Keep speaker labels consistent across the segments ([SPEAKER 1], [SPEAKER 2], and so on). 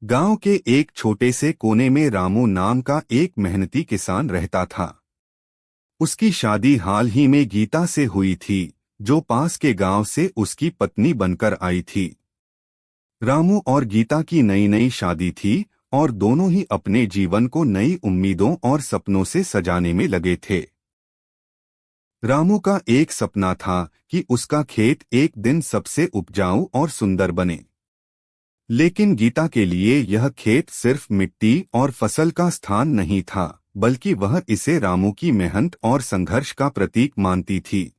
[SPEAKER 1] गांव के एक छोटे से कोने में रामू नाम का एक मेहनती किसान रहता था। उसकी शादी हाल ही में गीता से हुई थी, जो पास के गांव से उसकी पत्नी बनकर आई थी। रामू और गीता की नई नई शादी थी और दोनों ही अपने जीवन को नई उम्मीदों और सपनों से सजाने में लगे थे। रामू का एक सपना था कि उसका खेत एक दिन सबसे उपजाऊ और सुंदर बने। लेकिन गीता के लिए यह खेत सिर्फ मिट्टी और फसल का स्थान नहीं था, बल्कि वह इसे रामू की मेहनत और संघर्ष का प्रतीक मानती थी।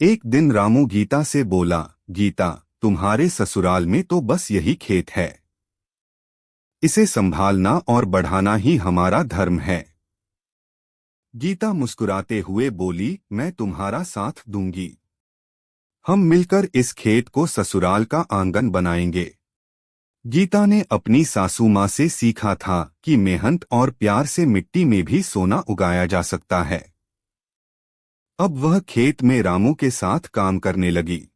[SPEAKER 1] एक दिन रामू गीता से बोला, गीता, तुम्हारे ससुराल में तो बस यही खेत है। इसे संभालना और बढ़ाना ही हमारा धर्म है। गीता मुस्कुराते हुए बोली, मैं तुम्हारा साथ दूंगी। हम मिलकर इस खेत को ससुराल का आंगन बनाएंगे। गीता ने अपनी सासू माँ से सीखा था कि मेहनत और प्यार से मिट्टी में भी सोना उगाया जा सकता है। अब वह खेत में रामू के साथ काम करने लगी।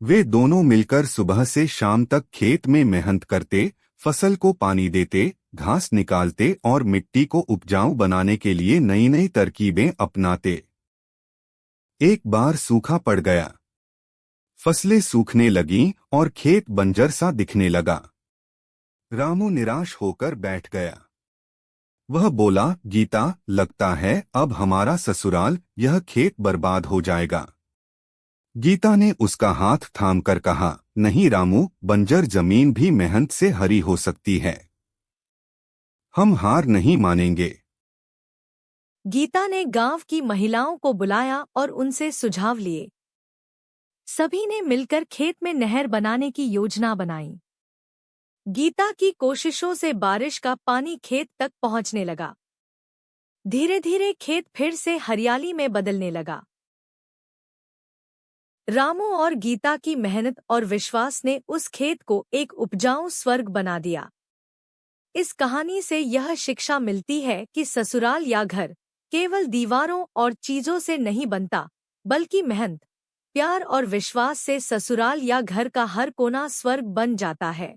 [SPEAKER 1] वे दोनों मिलकर सुबह से शाम तक खेत में मेहनत करते, फसल को पानी देते, घास निकालते और मिट्टी को उपजाऊ बनाने के लिए नई नई तरकीबें अपनाते। एक बार सूखा पड़ गया। फसलें सूखने लगीं और खेत बंजर सा दिखने लगा। रामू निराश होकर बैठ गया। वह बोला, गीता, लगता है अब हमारा ससुराल, यह खेत बर्बाद हो जाएगा। गीता ने उसका हाथ थामकर कहा, नहीं रामू, बंजर जमीन भी मेहनत से हरी हो सकती है। हम हार नहीं मानेंगे।
[SPEAKER 2] गीता ने गांव की महिलाओं को बुलाया और उनसे सुझाव लिए। सभी ने मिलकर खेत में नहर बनाने की योजना बनाई। गीता की कोशिशों से बारिश का पानी खेत तक पहुंचने लगा। धीरे धीरे खेत फिर से हरियाली में बदलने लगा। रामू और गीता की मेहनत और विश्वास ने उस खेत को एक उपजाऊ स्वर्ग बना दिया। इस कहानी से यह शिक्षा मिलती है कि ससुराल या घर केवल दीवारों और चीजों से नहीं बनता, बल्कि मेहनत, प्यार और विश्वास से ससुराल या घर का हर कोना स्वर्ग बन जाता है।